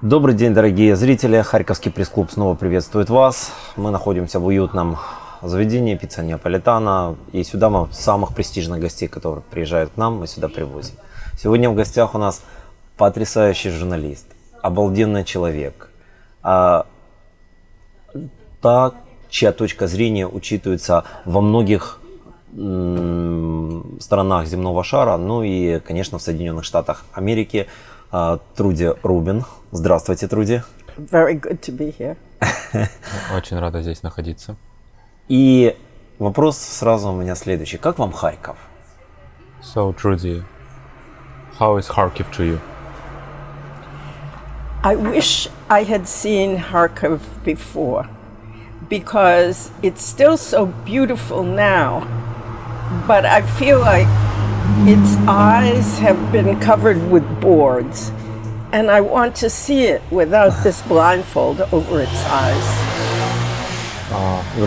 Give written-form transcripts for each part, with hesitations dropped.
Добрый день, дорогие зрители. Харьковский пресс-клуб снова приветствует вас. Мы находимся в уютном заведении пицца Неаполитана. И сюда мы самых престижных гостей, которые приезжают к нам, мы сюда привозим. Сегодня в гостях у нас потрясающий журналист, обалденный человек. Та, чья точка зрения учитывается во многих странах земного шара, ну и, конечно, в Соединенных Штатах Америки. Труди Рубин. Здравствуйте, Труди. Very good to be here. Очень рада здесь находиться. И вопрос сразу у меня следующий. Как вам Харьков? So, Trudy, how is Kharkiv to you? I wish I had seen Kharkiv before because it's still so beautiful now, but I feel like its eyes have been covered with boards, and I want to see it without this blindfold over its eyes.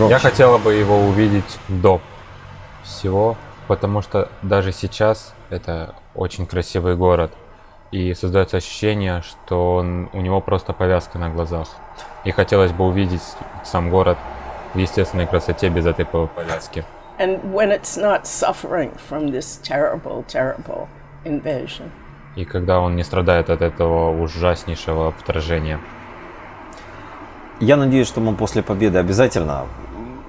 Я хотела бы его увидеть до всего, потому что даже сейчас это очень красивый город, и создается ощущение, что у него просто повязка на глазах. И хотелось бы увидеть сам город в естественной красоте без этой повязки. And when it's not suffering from this terrible, terrible invasion. И когда он не страдает от этого ужаснейшего вторжения. Я надеюсь, что мы после победы обязательно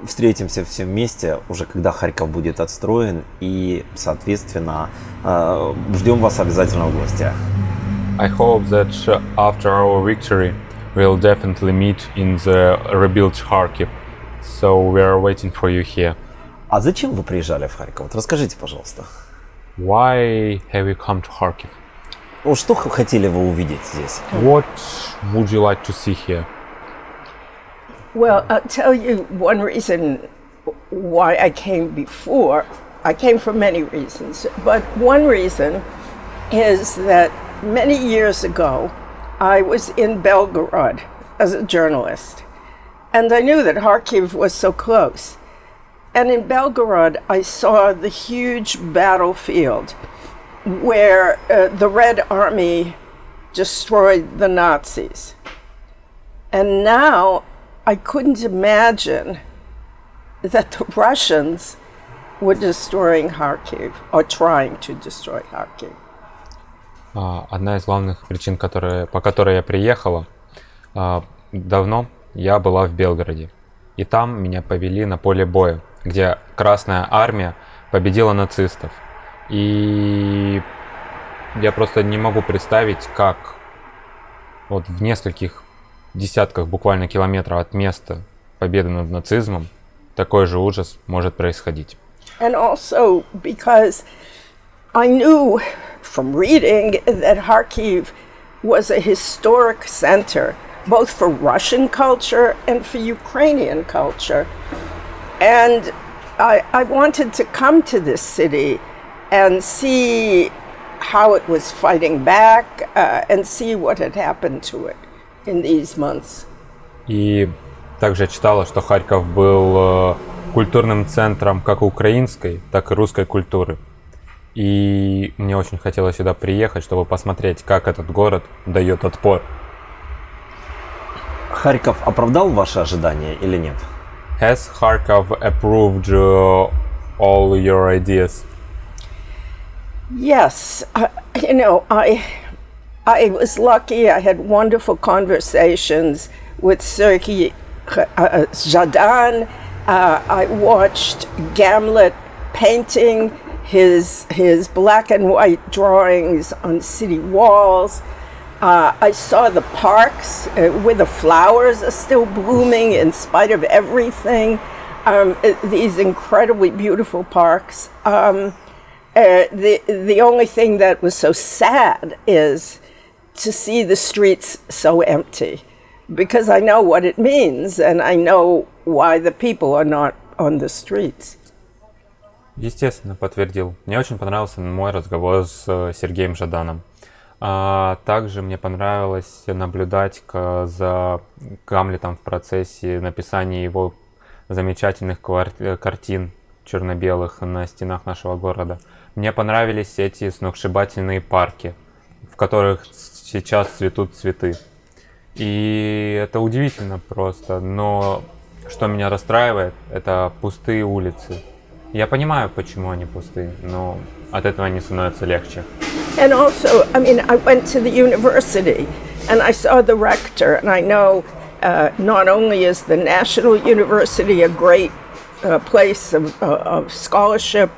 встретимся все вместе, уже когда Харьков будет отстроен, и, соответственно, ждем вас обязательно в гости. I hope that after our victory, we'll definitely meet in the rebuilt Kharkiv. So we are waiting for you here. А зачем вы приезжали в Харьков? Вот расскажите, пожалуйста. Why have you come to Kharkiv? Ну, что хотели вы увидеть здесь? What would you like to see here? Well, I'll tell you one reason why I came before. I came for many reasons, but one reason is that many years ago, I was in Belgorod as a journalist, and I knew that Kharkiv was so close. And in Belgorod, I saw the huge battlefield where the Red Army destroyed the Nazis. And now I couldn't imagine that the Russians were destroying Kharkiv or trying to destroy Kharkiv. Одна из главных причин, по которой я приехала, давно я была в Белгороде. И там меня повели на поле боя, где Красная Армия победила нацистов. И я просто не могу представить, как вот в нескольких десятках буквально километров от места победы над нацизмом такой же ужас может происходить. And also because I knew from reading that Kharkiv was a historic center, both for Russian culture and for Ukrainian culture. And I wanted to come to this city and see how it was fighting back and see what had happened to it in these months. И также читала, что Харьков был культурным центром как украинской, так и русской культуры. И мне очень хотелось сюда приехать, чтобы посмотреть, как этот город дает отпор. Харьков оправдал ваши ожидания или нет? Has Kharkiv approved all your ideas? Yes, I was lucky. I had wonderful conversations with Sergei Zhadan. I watched Gamlet painting his black and white drawings on city walls. I saw the parks where the flowers are still blooming in spite of everything. These incredibly beautiful parks. The only thing that was so sad is to see the streets so empty, because I know what it means and I know why the people are not on the streets. Естественно, подтвердил. Мне очень понравился мой разговор с Сергеем Жаданом. Также мне понравилось наблюдать за Гамлетом в процессе написания его замечательных картин черно-белых на стенах нашего города. Мне понравились эти сногсшибательные парки, в которых сейчас цветут цветы. И это удивительно просто, но что меня расстраивает, это пустые улицы. Я понимаю, почему они пустые, но от этого не становится легче. And also, I mean, I went to the university and I saw the rector, and I know not only is the National University a great place of scholarship,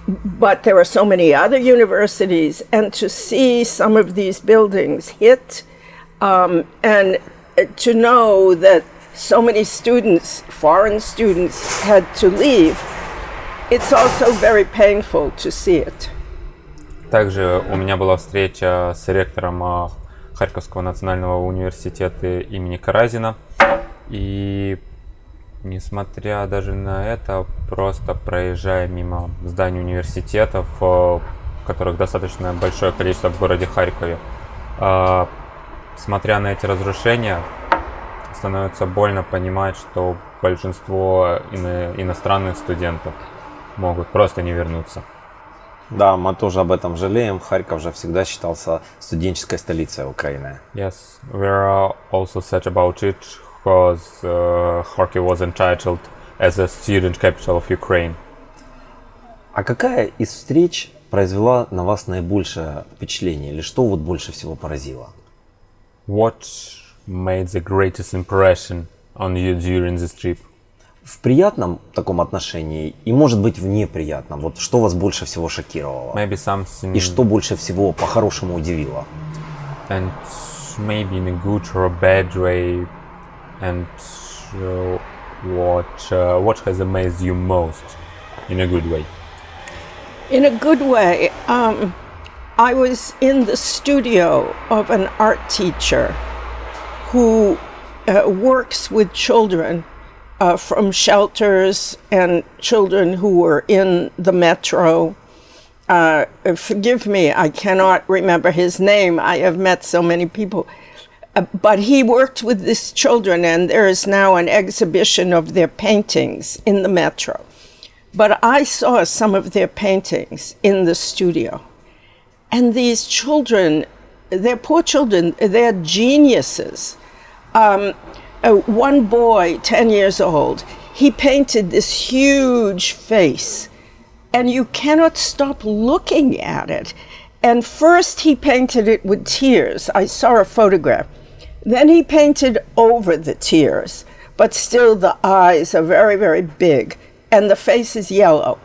but there are so many other universities, and to see some of these buildings hit, and to know that so many students, foreign students, had to leave, it's also very painful to see it. Также у меня была встреча с ректором Харьковского национального университета имени Каразина, и несмотря даже на это, просто проезжая мимо зданий университетов, которых достаточно большое количество в городе Харькове, смотря на эти разрушения, становится больно понимать, что большинство иностранных студентов могут просто не вернуться. Да, мы тоже об этом жалеем. Харьков же всегда считался студенческой столицей Украины. Yes, we are also sad about it, because Kharkiv was entitled as a student capital of Ukraine. А какая из встреч произвела на вас наибольшее впечатление? Или что вот больше всего поразило? What made the greatest impression on you during this trip? В приятном таком отношении и, может быть, в неприятном. Вот что вас больше всего шокировало? Maybe something... И что больше всего по-хорошему удивило? And maybe in a good or a bad way. And what has amazed you most in a good way? In a good way, I was in the studio of an art teacher who works with children from shelters and children who were in the metro. Forgive me, I cannot remember his name. I have met so many people. But he worked with these children, and there is now an exhibition of their paintings in the metro. But I saw some of their paintings in the studio. And these children, they're poor children, they're geniuses. One boy, 10 years old, he painted this huge face, and you cannot stop looking at it. And first he painted it with tears. I saw a photograph. Then he painted over the tears, but still the eyes are very, very big, and the face is yellow.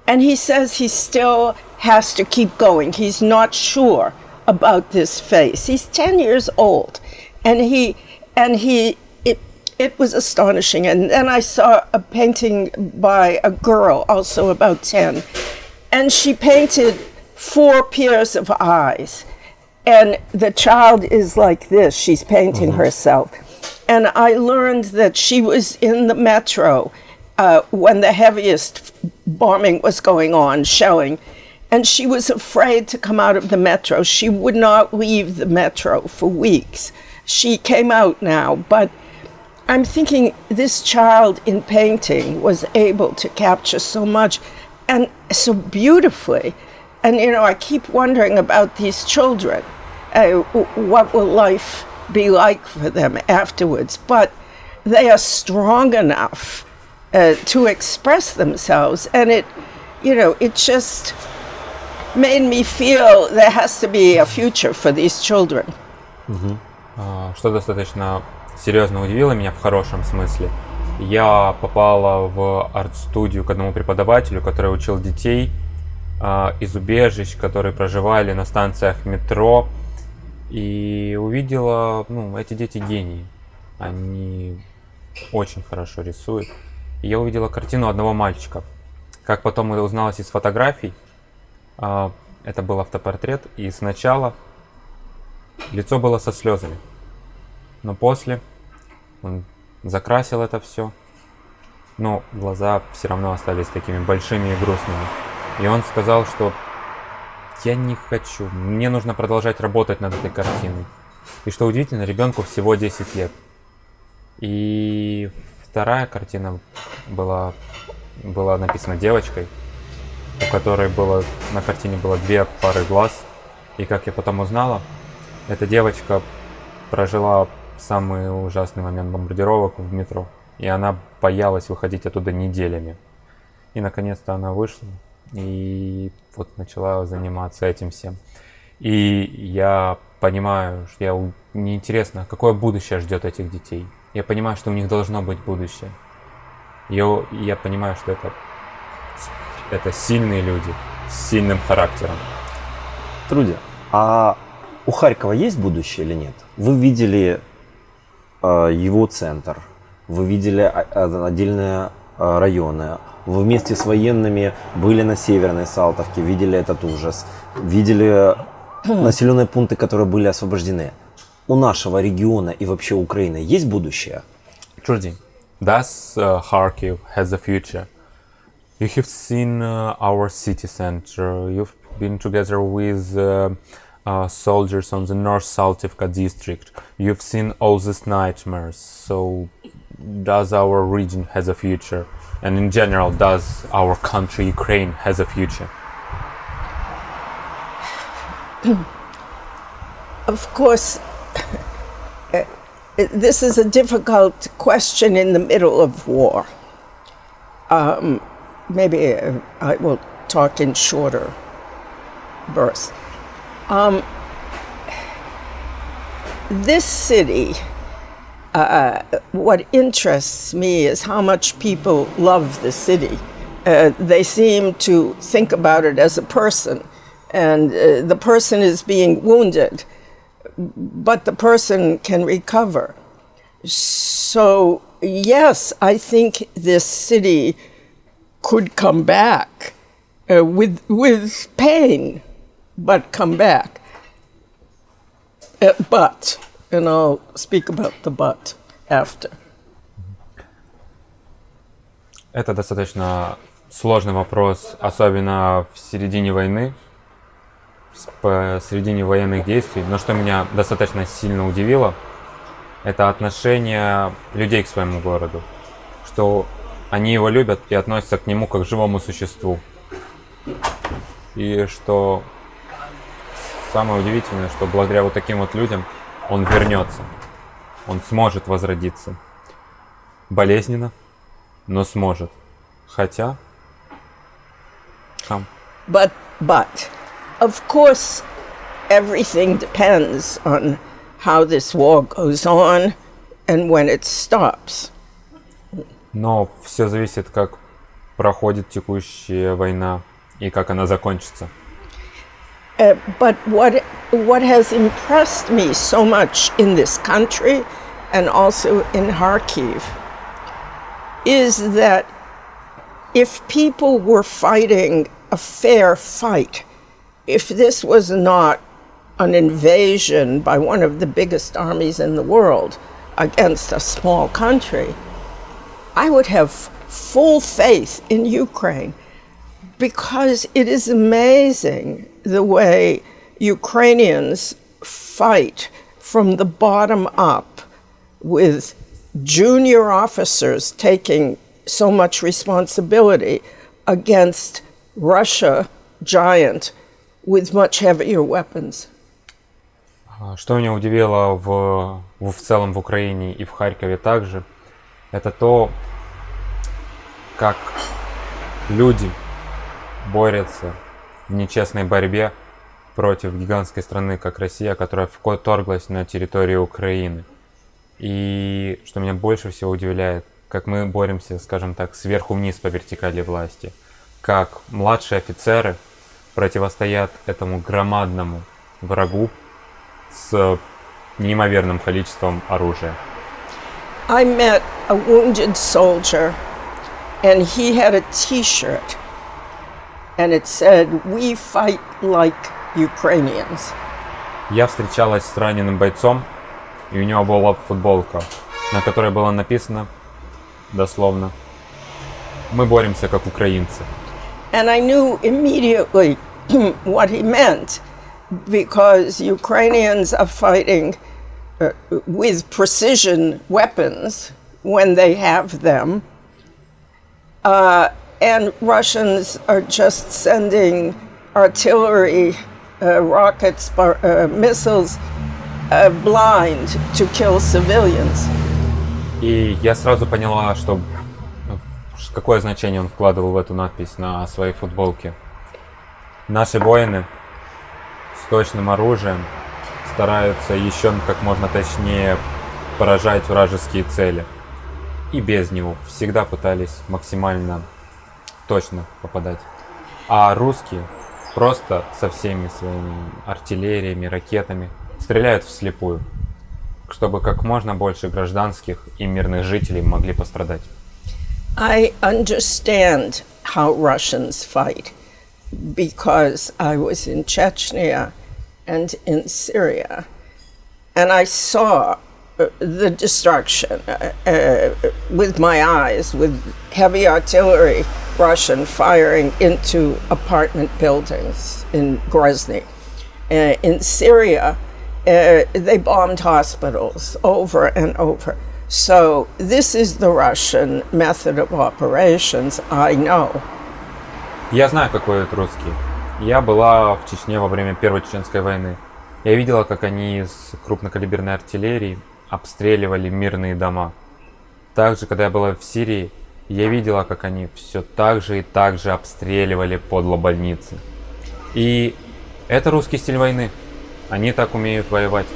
And he says he still has to keep going. He's not sure about this face. He's 10 years old, and it was astonishing. And then I saw a painting by a girl, also about 10, and she painted 4 pairs of eyes. And the child is like this, she's painting herself. And I learned that she was in the metro when the heaviest bombing was going on, shelling. And she was afraid to come out of the metro. She would not leave the metro for weeks. She came out now, but I'm thinking this child in painting was able to capture so much and so beautifully. And, you know, I keep wondering about these children. What will life be like for them afterwards? But they are strong enough to express themselves. And it just made me feel there has to be a future for these children. Что достаточно серьезно удивило меня в хорошем смысле. Я попала в арт-студию к одному преподавателю, который учил детей из убежищ, которые проживали на станциях метро, и увидела, эти дети гении. Они очень хорошо рисуют. И я увидела картину одного мальчика. Как потом узналось из фотографий, это был автопортрет, и сначала лицо было со слезами, но после он закрасил это все, но глаза все равно остались такими большими и грустными. И он сказал, что я не хочу, мне нужно продолжать работать над этой картиной. И что удивительно, ребенку всего 10 лет. И вторая картина была написана девочкой, у которой на картине было 2 пары глаз. И как я потом узнала, эта девочка прожила самый ужасный момент бомбардировок в метро. И она боялась выходить оттуда неделями. И наконец-то она вышла и вот начала заниматься этим всем. И я понимаю, что мне интересно, какое будущее ждет этих детей. Я понимаю, что у них должно быть будущее. Я понимаю, что это сильные люди с сильным характером. Труди, а у Харькова есть будущее или нет? Вы видели его центр, вы видели отдельные районы, вы вместе с военными были на Северной Салтовке, видели этот ужас, видели населенные пункты, которые были освобождены. У нашего региона и вообще Украины есть будущее? Trudy, does Kharkiv has a future? You have seen our city center, you've been together with soldiers on the North Saltivka district, you've seen all these nightmares, so does our region has a future? And in general, does our country, Ukraine, has a future? Of course, this is a difficult question in the middle of war. Maybe I will talk in shorter bursts. This city, what interests me is how much people love the city. They seem to think about it as a person, and the person is being wounded, but the person can recover. So yes, I think this city could come back with pain, but come back. But, and I'll speak about the but after. Это достаточно сложный вопрос, особенно в середине войны, посередине военных действий. Но что меня достаточно сильно удивило, это отношение людей к своему городу. Что они его любят и относятся к нему как к живому существу. И что самое удивительное, что благодаря вот таким вот людям он вернется. Он сможет возродиться. Болезненно, но сможет. Хотя... But, of course, everything depends on how this war goes on and when it stops. Но все зависит, как проходит текущая война и как она закончится. But what has impressed me so much in this country and also in Kharkiv is that if people were fighting a fair fight, if this was not an invasion by one of the biggest armies in the world against a small country, I would have full faith in Ukraine, because it is amazing the way Ukrainians fight from the bottom up, with junior officers taking so much responsibility against Russia giant with much heavier weapons. Что меня удивило в целом в Украине и в Харькове также, это то, как люди борются в нечестной борьбе против гигантской страны, как Россия, которая вторглась на территорию Украины. И что меня больше всего удивляет, как мы боремся, скажем так, сверху вниз по вертикали власти. Как младшие офицеры противостоят этому громадному врагу с неимоверным количеством оружия. I met a wounded soldier, and he had a T-shirt, and it said, "We fight like Ukrainians." Я встречалась с раненым бойцом, и у него была футболка, на которой было написано дословно: "Мы боремся как украинцы". And I knew immediately what he meant, because Ukrainians are fighting with precision weapons when they have them, and Russians are just sending artillery, rockets, missiles blind to kill civilians. И я сразу поняла, что какое значение он вкладывал в эту надпись на своей футболке. Наши воины с точным оружием стараются еще как можно точнее поражать вражеские цели. И без него всегда пытались максимально точно попадать. А русские просто со всеми своими артиллериями, ракетами стреляют вслепую, чтобы как можно больше гражданских и мирных жителей могли пострадать. I understand how Russians fight because I was in Chechnya and in Syria, and I saw the destruction with my eyes, with heavy artillery, Russian firing into apartment buildings in Grozny. In Syria, they bombed hospitals over and over. So this is the Russian method of operations, I know. Я знаю, какой это русский. Я была в Чечне во время Первой Чеченской войны. Я видела, как они из крупнокалиберной артиллерии обстреливали мирные дома. Также, когда я была в Сирии, я видела, как они все так же и так же обстреливали подло больницы. И это русский стиль войны. Они так умеют воевать.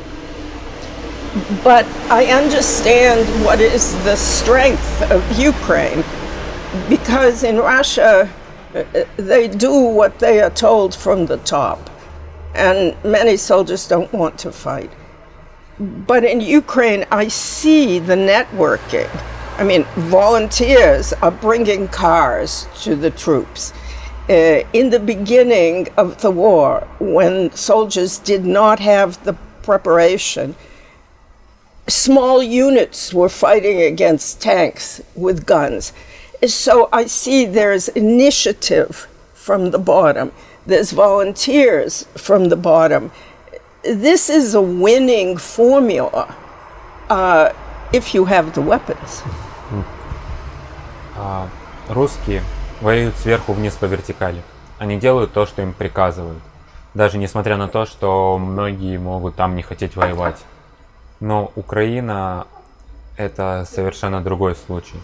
But I understand what is the strength of Ukraine, because in Russia they do what they are told from the top, and many soldiers don't want to fight. But in Ukraine, I see the networking. I mean, volunteers are bringing cars to the troops. In the beginning of the war, when soldiers did not have the preparation, small units were fighting against tanks with guns. So I see there's initiative from the bottom. There's volunteers from the bottom. This is a winning formula if you have the weapons. Русские воюют сверху вниз по вертикали. Они делают то, что им приказывают. Даже несмотря на то, что многие могут там не хотеть воевать. Но Украина — это совершенно другой случай.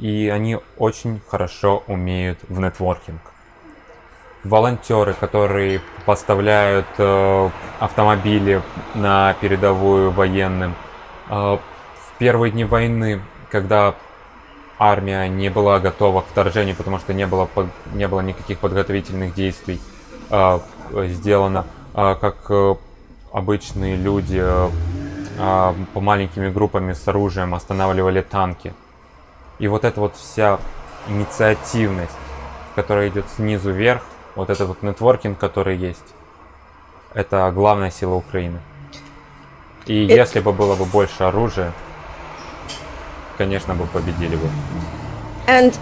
И они очень хорошо умеют в нетворкинг. Волонтеры, которые поставляют автомобили на передовую военным. В первые дни войны, когда армия не была готова к вторжению, потому что не было никаких подготовительных действий сделано, как обычные люди по маленькими группами с оружием останавливали танки. И вот эта вот вся инициативность, которая идет снизу вверх, вот этот вот нетворкинг, который есть, это главная сила Украины. И если бы было бы больше оружия, конечно бы победили бы. And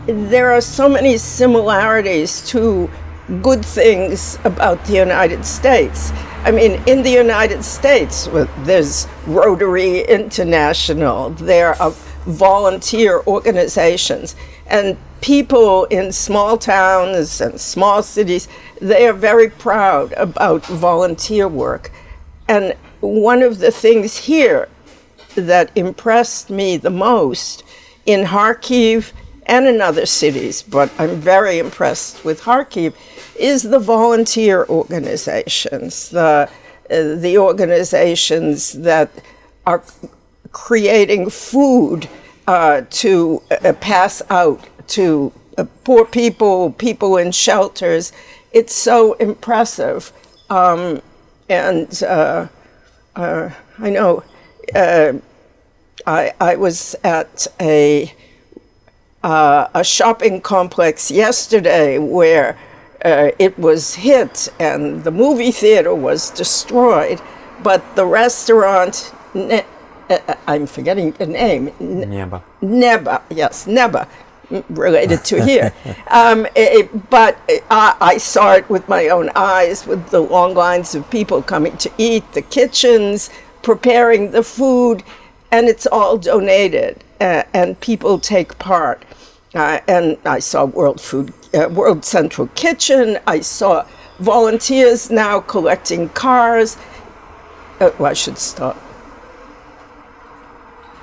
there are so many similarities to good things about the United States. I mean, in the United States, there's Rotary International, there are volunteer organizations, and people in small towns and small cities, they are very proud about volunteer work. And one of the things here that impressed me the most in Kharkiv and in other cities, but I'm very impressed with Kharkiv, is the volunteer organizations, the organizations that are creating food to pass out to poor people, people in shelters. It's so impressive. I know I was at a shopping complex yesterday where it was hit and the movie theater was destroyed, but the restaurant, I'm forgetting the name. Neba. Neba, yes, Neba, related to here. But I saw it with my own eyes, with the long lines of people coming to eat, the kitchens, preparing the food, and it's all donated, and people take part. And I saw World Central Kitchen. I saw volunteers now collecting cars. I should stop.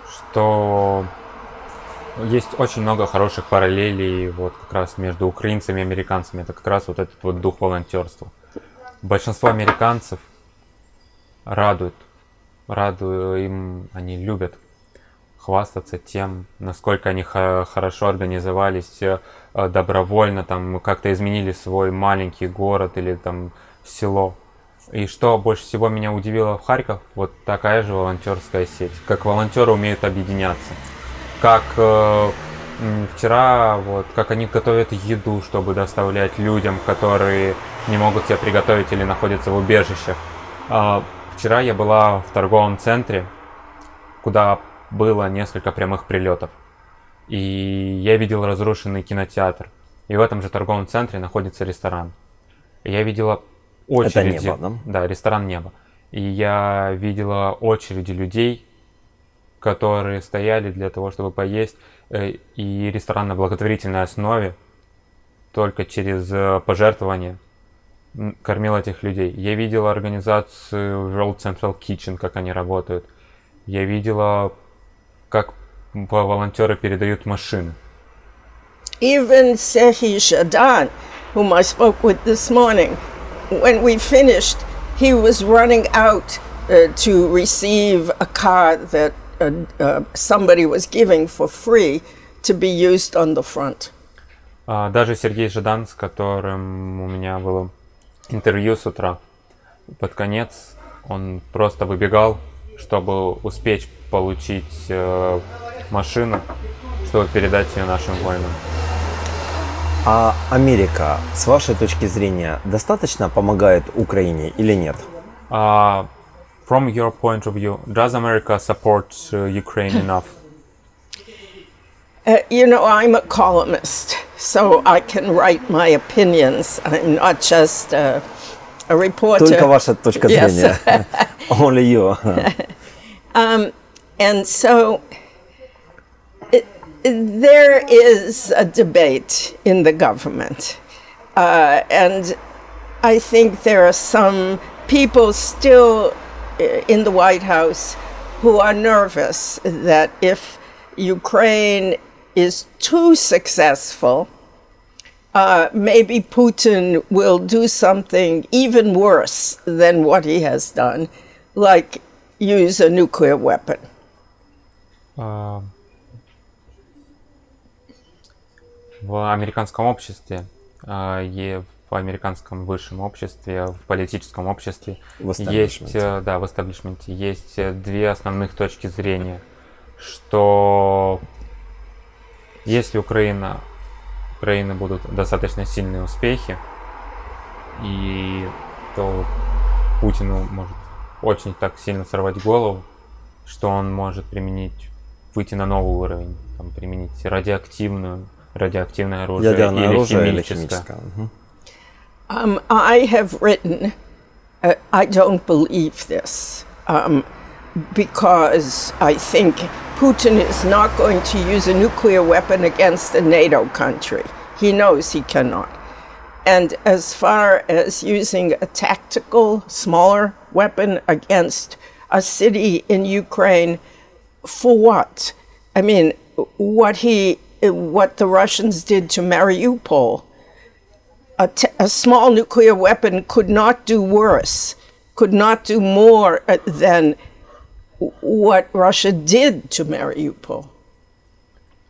Что есть очень много хороших параллелей вот как раз между украинцами и американцами. Это как раз вот этот вот дух волонтерства. Большинство американцев радует им, они любят хвастаться тем, насколько они хорошо организовались, добровольно, там, как-то изменили свой маленький город или там село. И что больше всего меня удивило в Харьков, вот такая же волонтерская сеть. Как волонтеры умеют объединяться. Как вчера, вот, как они готовят еду, чтобы доставлять людям, которые не могут себе приготовить или находятся в убежищах. Вчера я была в торговом центре, куда было несколько прямых прилетов. И я видел разрушенный кинотеатр. И в этом же торговом центре находится ресторан. И я видела очереди. Это небо, да? Да, ресторан «Небо». И я видела очереди людей, которые стояли для того, чтобы поесть. И ресторан на благотворительной основе только через пожертвования кормил этих людей. Я видела организацию World Central Kitchen, как они работают. Я видела, как волонтеры передают машины. Even Sehi Shadan, whom I spoke with this morning, when we finished, he was running out to receive a car that somebody was giving for free to be used on the front. Даже Сергей Жадан, с которым у меня было интервью с утра, под конец он просто выбегал, чтобы успеть получить машину, чтобы передать ее нашим воинам. А Америка, с вашей точки зрения, достаточно помогает Украине или нет? From your point of view, does America support Ukraine enough? You know, I'm a columnist, so I can write my opinions. I'm not just a reporter. Только ваша точка зрения. Yes. Only you. And so there is a debate in the government. And I think there are some people still in the White House who are nervous that if Ukraine is too successful, maybe Putin will do something even worse than what he has done, like use a nuclear weapon. В американском обществе, в американском высшем обществе, в политическом обществе есть, да, в эстаблишменте есть две основных точки зрения, что если Украины будут достаточно сильные успехи, и то Путину может очень так сильно сорвать голову, что он может выйти на новый уровень, там, применить радиоактивное оружие, ядерное или оружие химическое. I have written, I don't believe this, because I think Putin is not going to use a nuclear weapon against a NATO country. He knows he cannot. And as far as using a tactical, smaller weapon against a city in Ukraine, for what? I mean, what the Russians did to Mariupol, a small nuclear weapon could not do worse, could not do more than what Russia did to Mariupol.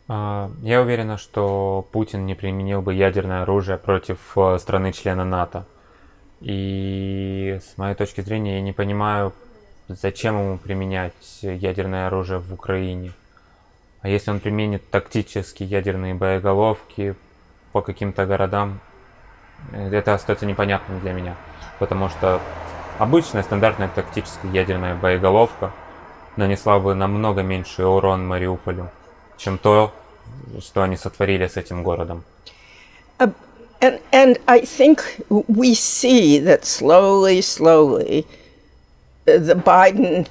Я уверена, что Путин не применил бы ядерное оружие против страны-члена НАТО. И с моей точки зрения, я не понимаю, зачем ему применять ядерное оружие в Украине. А если он применит тактические ядерные боеголовки по каким-то городам, это остается непонятным для меня. Потому что обычная стандартная тактическая ядерная боеголовка нанесла бы намного меньший урон Мариуполю, чем то, что они сотворили с этим городом. And I think we see that slowly, the Biden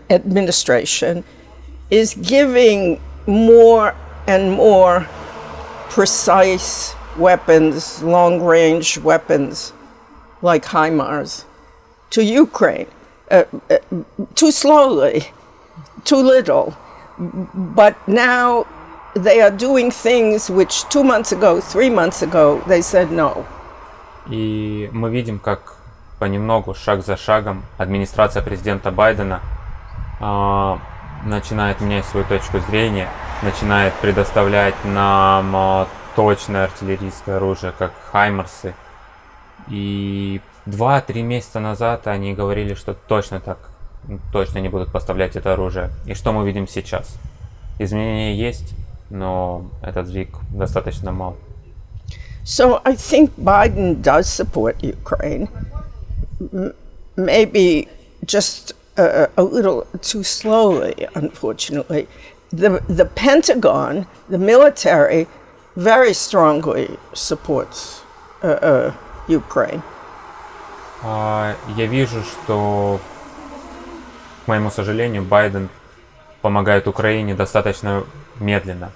administration is giving more and more precise weapons, long-range weapons like HIMARS to Ukraine, too slowly, too little. But now they are doing things which 2 months ago, 3 months ago, they said no. И мы видим, как понемногу, шаг за шагом, администрация президента Байдена начинает менять свою точку зрения, начинает предоставлять нам точное артиллерийское оружие, как хаймарсы. И 2-3 месяца назад они говорили, что точно не будут поставлять это оружие. И что мы видим сейчас? Изменения есть, но этот сдвиг достаточно мал. So I think Biden does support Ukraine, maybe just a little too slowly, unfortunately. The Pentagon, the military, very strongly supports Ukraine. Я вижу, что, к моему сожалению, Байден помогает Украине достаточно медленно.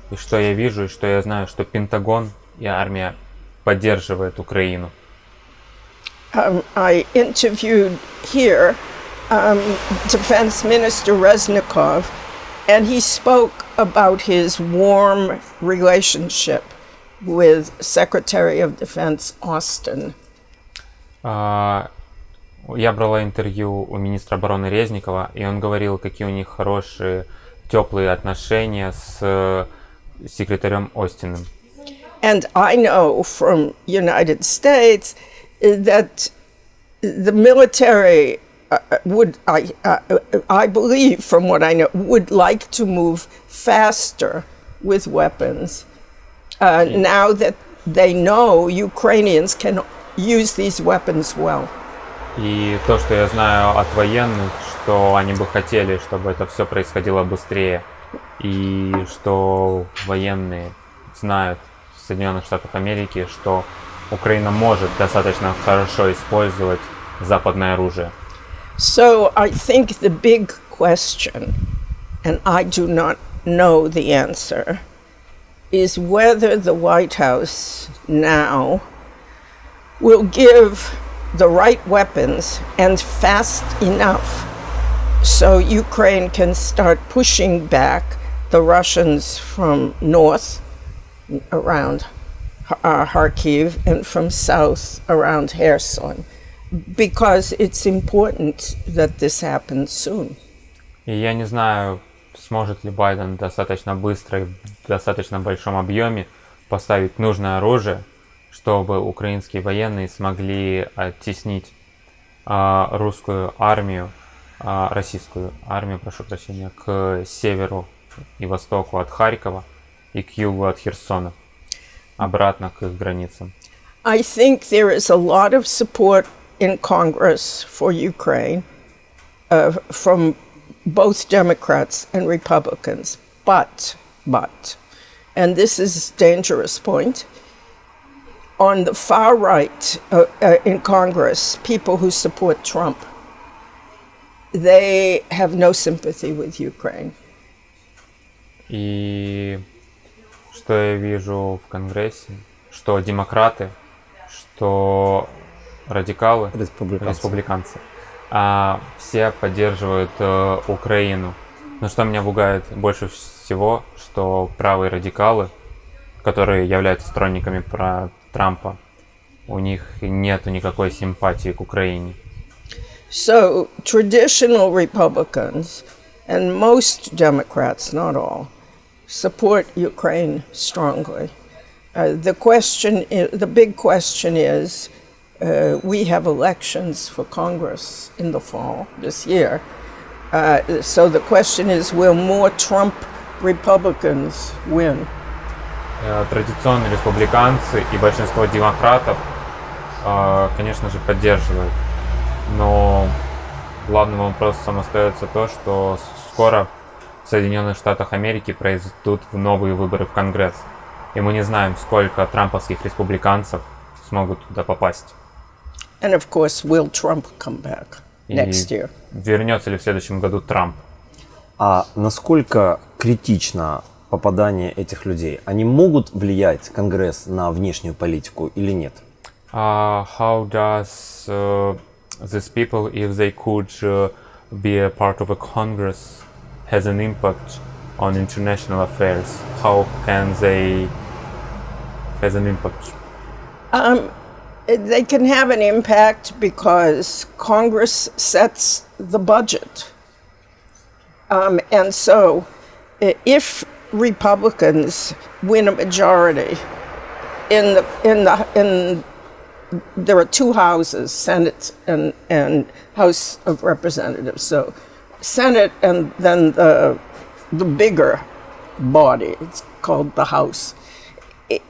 И что я вижу, и что я знаю, что Пентагон и армия поддерживает Украину. I interviewed here Defense Minister Reznikov, and he spoke about his warm relationship with Secretary of Defense Austin. Я брала интервью у министра обороны Резникова, и он говорил, какие у них хорошие, теплые отношения с секретарем Остином. And I know from United States that the military would, I believe from what I know, would like to move faster with weapons. Now that they know Ukrainians can use these weapons well. И то, что я знаю от военных, что они бы хотели, чтобы это все происходило быстрее. И что военные знают в Соединенных Штатах Америки, что Украина может достаточно хорошо использовать западное оружие. So I think the big question, and I do not know the answer, is whether the White House now will give the right weapons and fast enough so Ukraine can start pushing back the Russians from north around Kharkiv and from south around Kherson, because it's important that this happens soon. И я не знаю, сможет ли Байден достаточно быстро и в достаточно большом объеме поставить нужное оружие, чтобы украинские военные смогли оттеснить российскую армию, прошу прощения, к северу и востоку от Харькова и к югу от Херсона, обратно к их границам. I think there is a lot of support in Congress for Ukraine from both Democrats and Republicans, but, and this is a dangerous point, on the far right in Congress, people who support Trump, they have no sympathy with Ukraine. И что я вижу в Конгрессе, что демократы, что радикалы, республиканцы, все поддерживают Украину. Но что меня пугает больше всего, что правые радикалы, которые являются сторонниками Трампа, у них нету никакой симпатии к Украине. So traditional Republicans and most Democrats, not all, support Ukraine strongly. The big question is, we have elections for Congress in the fall this year. So the question is, will more Trump Republicans win? Традиционные республиканцы и большинство демократов, конечно же, поддерживают. Но главным вопросом остается то, что скоро в Соединенных Штатах Америки произойдут новые выборы в Конгресс. И мы не знаем, сколько трамповских республиканцев смогут туда попасть. And of course, will Trump come back next year? Вернется ли в следующем году Трамп? А насколько критично попадание этих людей? Они могут влиять, Конгресс, на внешнюю политику или нет? How does these people, if they could be a part of a Congress, has an impact on international affairs? How can they has an impact? They can have an impact because Congress sets the budget. And so if Republicans win a majority there are two houses, Senate and House of Representatives. So Senate and then the bigger body, it's called the House.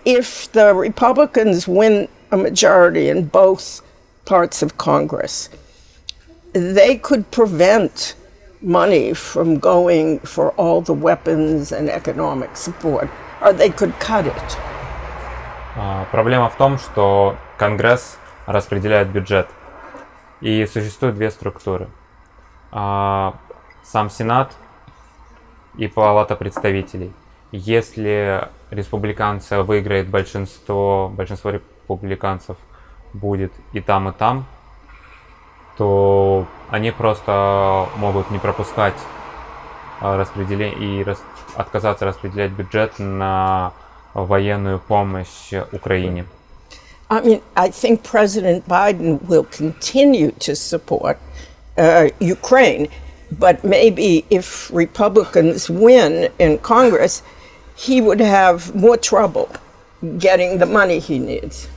If the Republicans win a majority in both parts of Congress, they could prevent money from going for all the weapons and economic support, or they could cut it. Проблема в том, что Конгресс распределяет бюджет, и существует две структуры. Сам Сенат и Палата представителей. Если республиканцы выиграет большинство республиканцев будет и там, то они просто могут не пропускать распределение и отказаться распределять бюджет на военную помощь Украине. I mean, I think President Biden will continue to support Ukraine, but maybe if Republicans win in Congress, he would have more trouble getting the money he needs.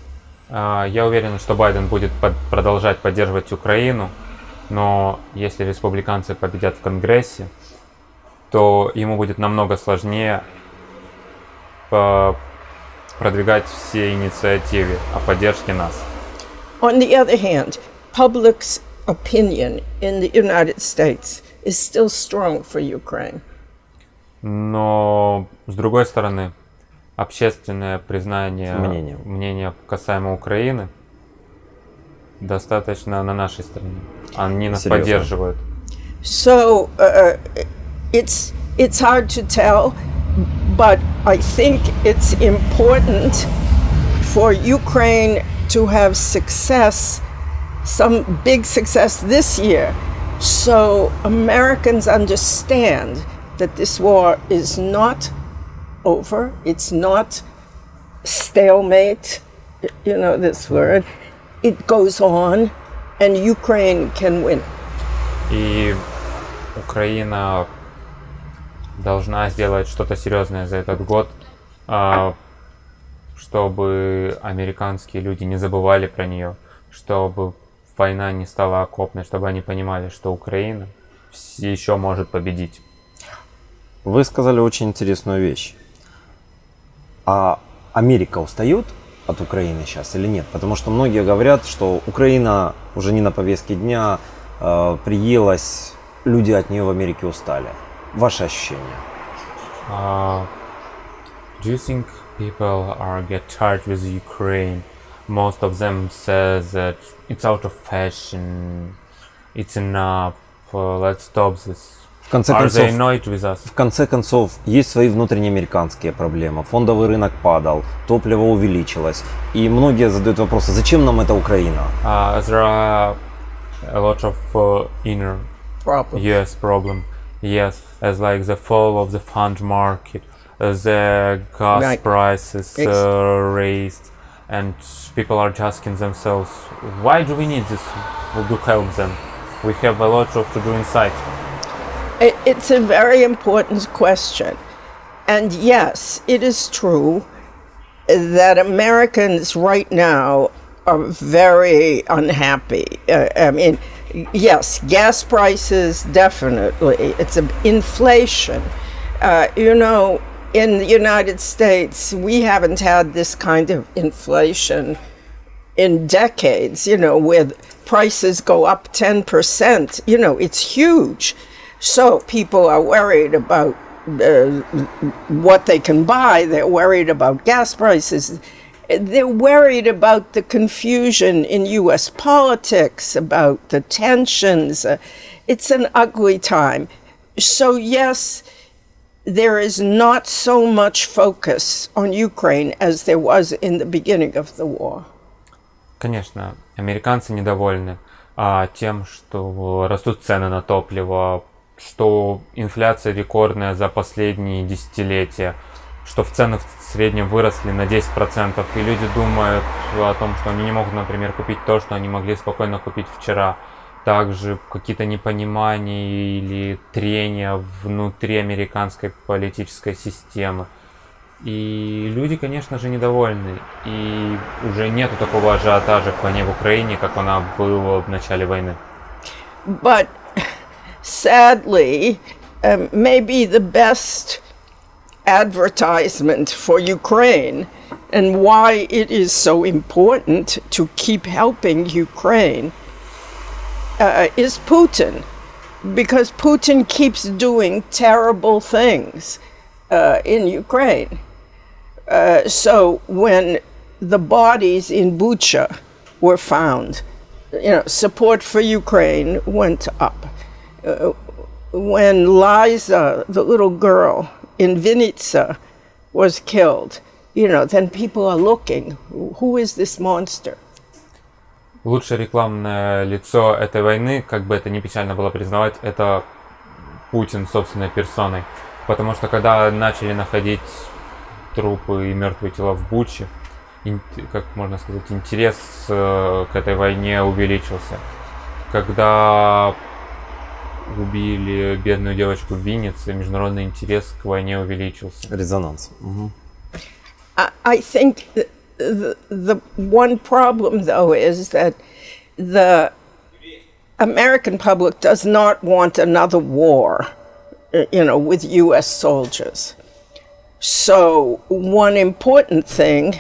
Я уверен, что Байден будет продолжать поддерживать Украину, но если республиканцы победят в Конгрессе, то ему будет намного сложнее продвигать все инициативы о поддержке нас. On the other hand, public's opinion in the United States is still strong for Ukraine. Но с другой стороны, общественное мнение касаемо Украины достаточно на нашей стороне. Они нас поддерживают. So it's hard to tell, but I think it's important for Ukraine to have success, some big success this year, so Americans understand that this war is not over, it's not stalemate, you know this word, it goes on, and Ukraine can win. И Украина должна сделать что-то серьезное за этот год, чтобы американские люди не забывали про нее, чтобы война не стала окопной, чтобы они понимали, что Украина еще может победить. Вы сказали очень интересную вещь. А Америка устает от Украины сейчас или нет? Потому что многие говорят, что Украина уже не на повестке дня, приелась, люди от нее в Америке устали. Ваши ощущения? Do you think people get tired with Ukraine? Most of them says that it's out of fashion, it's enough, let's stop this. В конце концов, есть свои внутренние американские проблемы. Фондовый рынок падал, топливо увеличилось. И многие задают вопросы, зачем нам эта Украина? There are a lot of inner problem. Yes, as like the fall of the fund market, the gas prices raised, and people are asking themselves, why do we need this to help them? We have a lot to do inside. It's a very important question. And yes, it is true that Americans right now are very unhappy. I mean, yes, gas prices, definitely. It's inflation. You know, in the United States, we haven't had this kind of inflation in decades, you know, where prices go up 10%. You know, it's huge. So people are worried about what they can buy. They're worried about gas prices. They're worried about the confusion in U.S. politics, about the tensions. It's an ugly time. So yes, there is not so much focus on Ukraine as there was in the beginning of the war. Конечно, американцы недовольны тем, что растут цены на топливо, что инфляция рекордная за последние десятилетия, что в цены в среднем выросли на 10%, и люди думают о том, что они не могут, например, купить то, что они могли спокойно купить вчера. Также какие-то непонимания или трения внутри американской политической системы. И люди, конечно же, недовольны. И уже нету такого ажиотажа к войне в Украине, как она была в начале войны. But sadly, maybe the best advertisement for Ukraine and why it is so important to keep helping Ukraine is Putin, because Putin keeps doing terrible things in Ukraine. So when the bodies in Bucha were found, support for Ukraine went up. When Liza, the little girl in Vinnytsia, was killed, then people are looking, who is this monster? Лучшее рекламное лицо этой войны, как бы это ни печально было признавать, это Путин собственной персоной. Потому что когда начали находить трупы и мертвые тела в Буче, как можно сказать, интерес к этой войне увеличился. Когда убили бедную девочку в Виннице, международный интерес к войне увеличился. Резонанс. Угу. I think the one problem, though, is that the American public does not want another war, with U.S. soldiers. So one important thing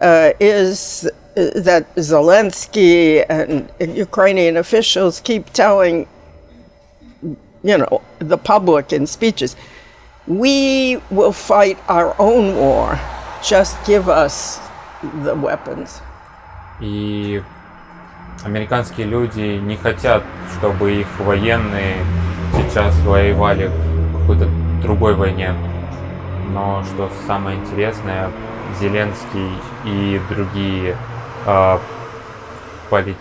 is that Zelensky and Ukrainian officials keep telling, the public in speeches, we will fight our own war, just give us the weapons. И американские люди не хотят, чтобы их военные сейчас воевали в какой-то другой войне. Но что самое интересное, Зеленский и другие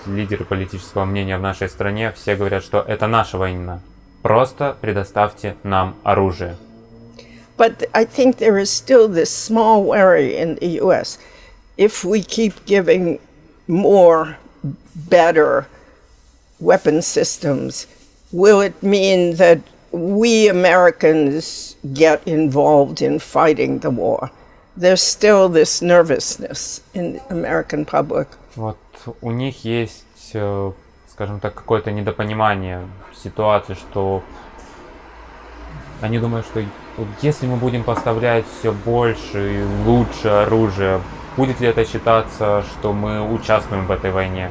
лидеры политического мнения в нашей стране все говорят, что это наша война. Просто предоставьте нам оружие. But I think there is still this small worry in the U.S. If we keep giving more, better weapon systems, will it mean that we Americans get involved in fighting the war? There's still this nervousness in the American public. Вот у них есть, скажем так, какое-то недопонимание ситуации, что они думают, что если мы будем поставлять все больше и лучше оружие, будет ли это считаться, что мы участвуем в этой войне?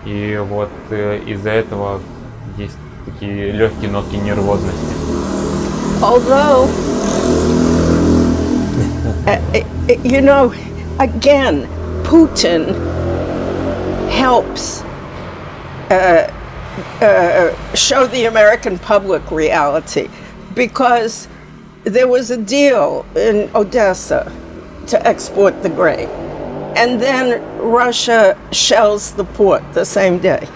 И вот из-за этого есть такие легкие нотки нервозности. Although, again, Putin helps show the American public reality, because there was a deal in Odessa to export the grain, and then Russia shells the port the same day.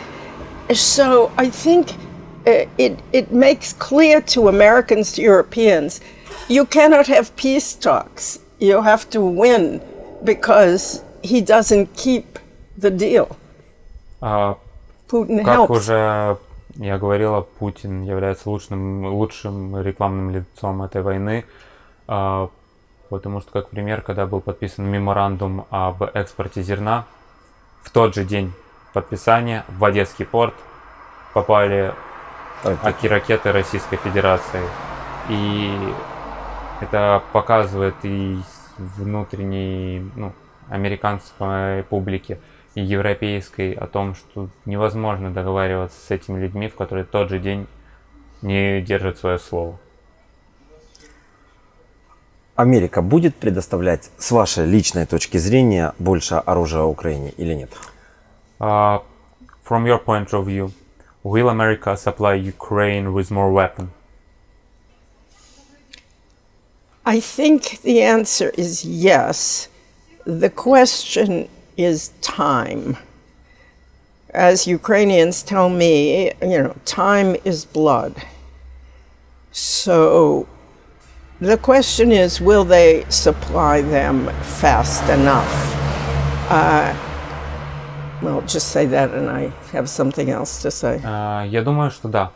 So I think it makes clear to Americans, to Europeans, you cannot have peace talks. You have to win, because he doesn't keep the deal. Putin как helps. уже я говорила, Путин является лучшим рекламным лицом этой войны, потому что, как пример, когда был подписан меморандум об экспорте зерна, в тот же день подписания в Одесский порт попали ракеты Российской Федерации. И это показывает и внутренней, американской публике, и европейской, о том, что невозможно договариваться с этими людьми, в которые тот же день не держат свое слово. Америка будет предоставлять, с вашей личной точки зрения, больше оружия Украине или нет? From your point of view, will America supply Ukraine with more weapons? I think the answer is yes. The question is time. As Ukrainians tell me, time is blood. So the question is, will they supply them fast enough? Well, just say that, and I have something else to say. Я думаю, что да.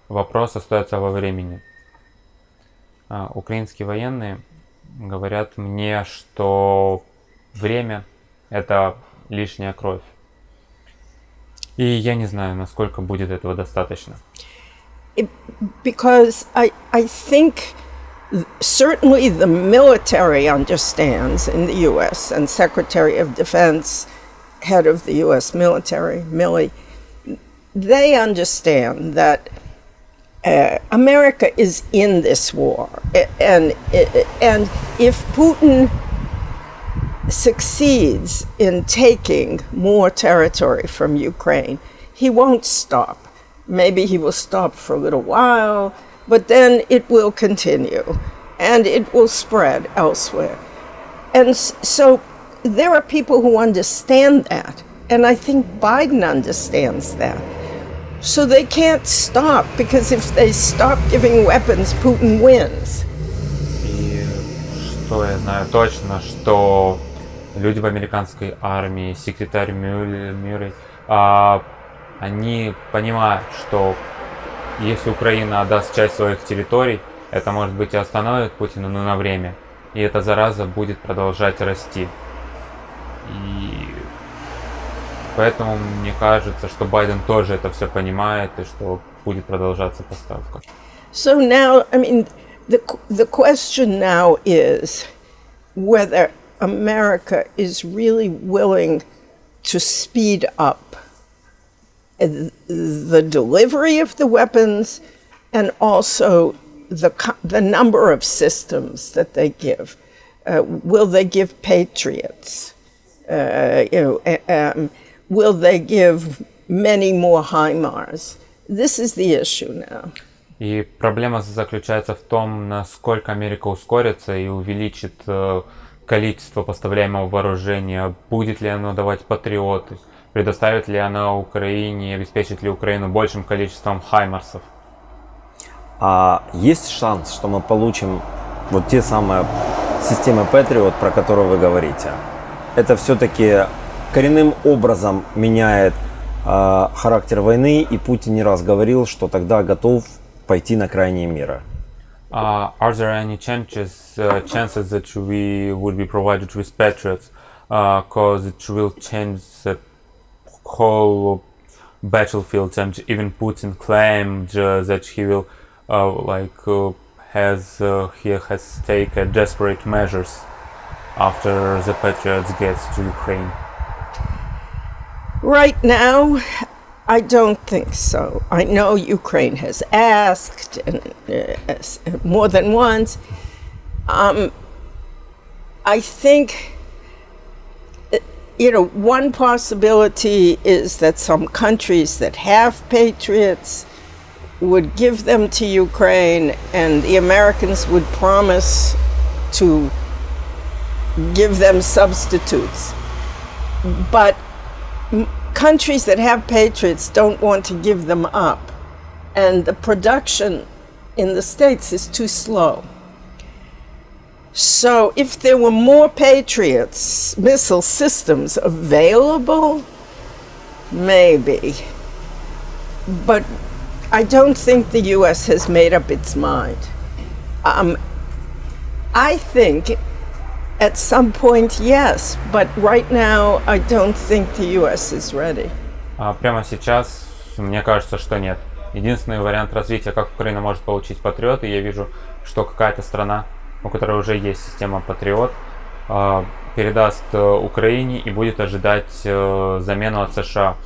Вопрос остается во времени. Украинские военные говорят мне, что время – это лишняя кровь. И я не знаю, насколько будет этого достаточно. Because I think certainly the military understands in the U.S. and Secretary of Defense, head of the U.S. military, Milley, they understand that America is in this war. And if Putin succeeds in taking more territory from Ukraine, he won't stop. Maybe he will stop for a little while, but then it will continue and it will spread elsewhere. And so there are people who understand that, and I think Biden understands that. So they can't stop, because if they stop giving weapons, Putin wins. И что я знаю точно, что люди в американской армии, секретарь Мюррей, они понимают, что если Украина отдаст часть своих территорий, это, может быть, и остановит Путина, но на время. И эта зараза будет продолжать расти. И поэтому мне кажется, что Байден тоже это все понимает, и что будет продолжаться поставка. So now, I mean, the question now is whether America is really willing to speed up the delivery of the weapons and also the number of systems that they give. Will they give Patriots? Will they give many more HIMARS? This is the issue now. И проблема заключается в том, насколько Америка ускорится и увеличит количество поставляемого вооружения, будет ли оно давать патриоты, предоставит ли она Украине, обеспечит ли Украину большим количеством хаймарсов. А есть шанс, что мы получим вот те самые системы Patriot, про которые вы говорите? Это все-таки коренным образом меняет характер войны, и Путин не раз говорил, что тогда готов пойти на крайние меры. Are there any chances that we would be provided with Patriots, because it will change the whole battlefield? And even Putin claimed that he will, he has taken desperate measures after the Patriots gets to Ukraine. Right now, I don't think so. I know Ukraine has asked more than once. I think, one possibility is that some countries that have Patriots would give them to Ukraine, and the Americans would promise to give them substitutes. But countries that have Patriots don't want to give them up, and the production in the States is too slow. So if there were more Patriots missile systems available, maybe. But I don't think the U.S. has made up its mind. I think at some point, yes, but right now, I don't think the U.S. is ready. Прямо сейчас, мне кажется, что нет. Единственный вариант развития, как Украина может получить патриоты, я вижу, что какая-то страна, у которой уже есть система патриот, передаст Украине и будет ожидать замену от США.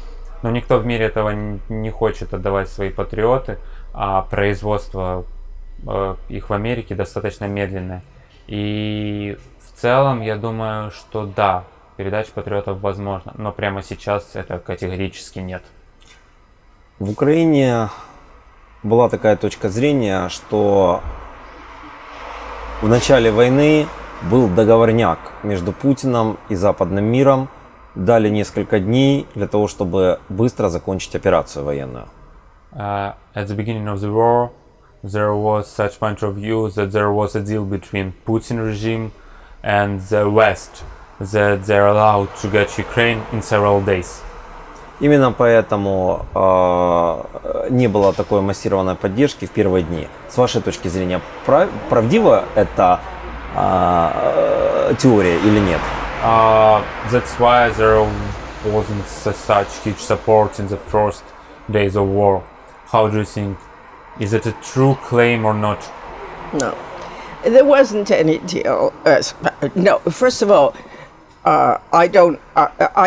Но никто в мире этого не хочет отдавать свои патриоты, а производство их в Америке достаточно медленное. И в целом, я думаю, что да, передача патриотов возможна, но прямо сейчас это категорически нет. В Украине была такая точка зрения, что в начале войны был договорняк между Путиным и западным миром, дали несколько дней для того, чтобы быстро закончить операцию военную. At the beginning of the war, there was such point of view that there was a deal between Putin regime and the West, that they're allowed to get Ukraine in several days. Именно поэтому не было такой массированной поддержки в первые дни. С вашей точки зрения, правдива эта теория или нет? That's why there wasn't such huge support in the first days of war. How do you think? Is it a true claim or not? No, there wasn't any deal. No, first of all, I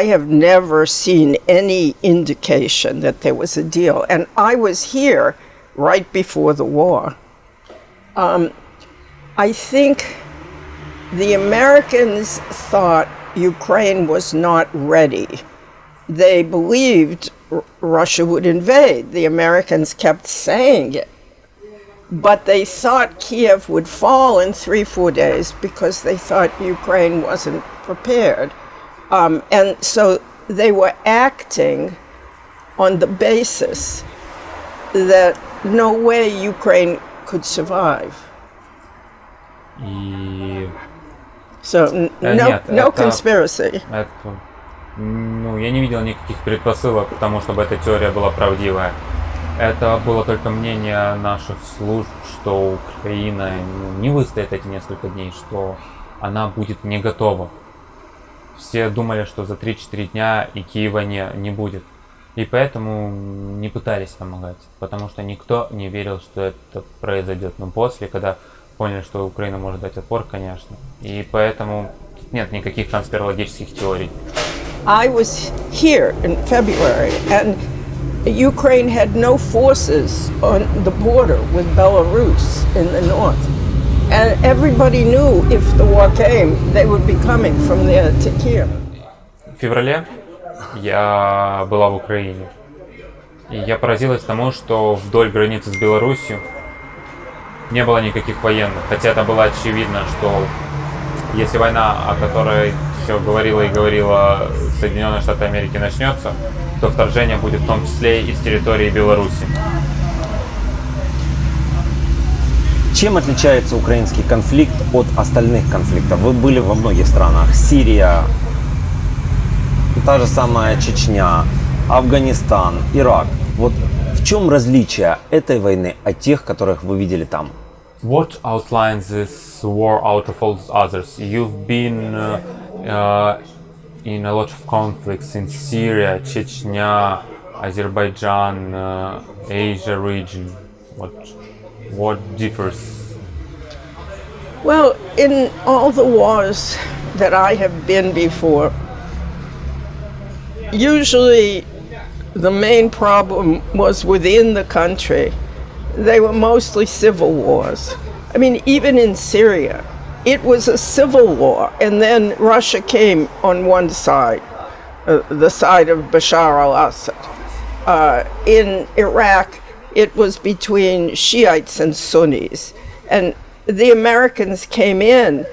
have never seen any indication that there was a deal. And I was here right before the war. I think the Americans thought Ukraine was not ready. They believed Russia would invade. The Americans kept saying it. But they thought Kiev would fall in 3-4 days because they thought Ukraine wasn't prepared. And so they were acting on the basis that no way Ukraine could survive. So no conspiracy. Ну, я не видел никаких предпосылок к тому, чтобы эта теория была правдивая. Это было только мнение наших служб, что Украина не выстоит эти несколько дней, что она будет не готова. Все думали, что за 3-4 дня и Киева не будет. И поэтому не пытались помогать, потому что никто не верил, что это произойдет. Но после, когда поняли, что Украина может дать отпор, конечно. И поэтому нет никаких конспирологических теорий. I was here in February, and Ukraine had no forces on the border with Belarus in the north. And everybody knew if the war came, they would be coming from there to Kiev. В феврале я была в Украине. И я поразилась тому, что вдоль границы с Беларусью не было никаких военных. Хотя это было очевидно, что если война, о которой все говорила и говорила Соединенные Штаты Америки, начнется, то вторжение будет в том числе и с территории Беларуси. Чем отличается украинский конфликт от остальных конфликтов? Вы были во многих странах. Сирия, та же самая Чечня, Афганистан, Ирак. Вот в чем различие этой войны от тех, которых вы видели там? What outlines this war out of all others? You've been in a lot of conflicts in Syria, Chechnya, Azerbaijan, Asia region. What differs? Well, in all the wars that I have been before, usually the main problem was within the country. They were mostly civil wars. I mean, even in Syria, it was a civil war, and then Russia came on one side, the side of Bashar al-Assad. In Iraq, it was between Shiites and Sunnis, and the Americans came in,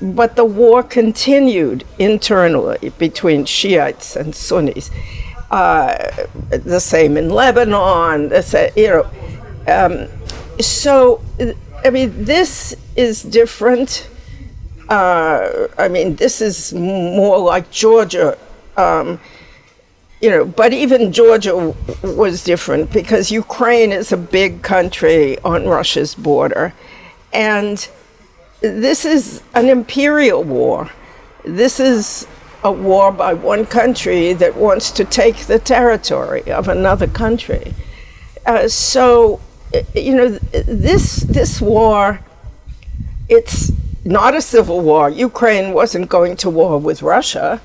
but the war continued internally between Shiites and Sunnis. The same in Lebanon, so, I mean, this is different. I mean, this is more like Georgia, but even Georgia was different because Ukraine is a big country on Russia's border. And this is an imperial war. This is a war by one country that wants to take the territory of another country. So, this war, it's not a civil war. Ukraine wasn't going to war with Russia.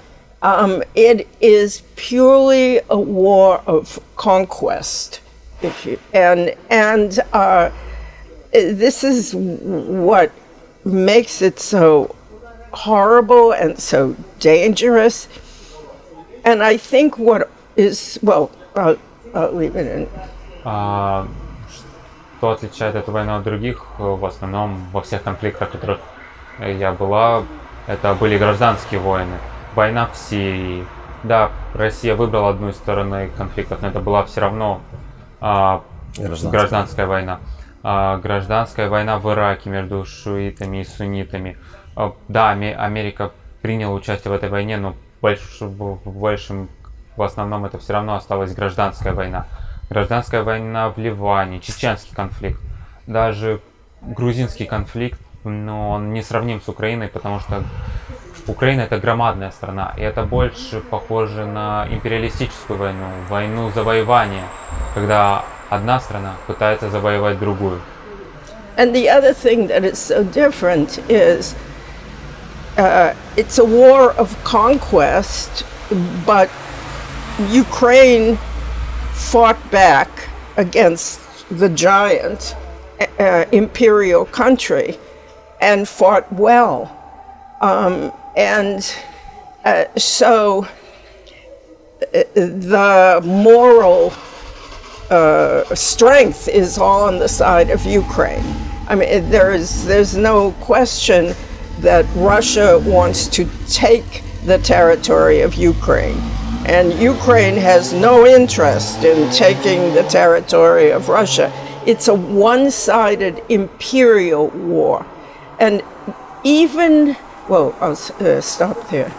It is purely a war of conquest, and this is what makes it so horrible and so dangerous. And I think what is, well, I'll leave it in. Что отличает эту войну от других? В основном во всех конфликтах, в которых я была, это были гражданские войны. Война в Сирии, Да, Россия выбрала одну из сторон конфликтов, но это была все равно гражданская война. Гражданская война в Ираке между шиитами и суннитами. Да, Америка приняла участие в этой войне, но в основном это все равно осталась гражданская война. Гражданская война в Ливане, чеченский конфликт, даже грузинский конфликт, но он не сравним с Украиной, потому что Украина это громадная страна, и это больше похоже на империалистическую войну, войну завоевания, когда одна страна пытается завоевать другую. And the other thing that is so different is it's a war of conquest, but Ukraine fought back against the giant imperial country and fought well. So the moral strength is all on the side of Ukraine. I mean, there's no question that Russia wants to take the territory of Ukraine. And Ukraine has no interest in taking the territory of Russia. It's a one-sided imperial war. And even, well, I'll stop there.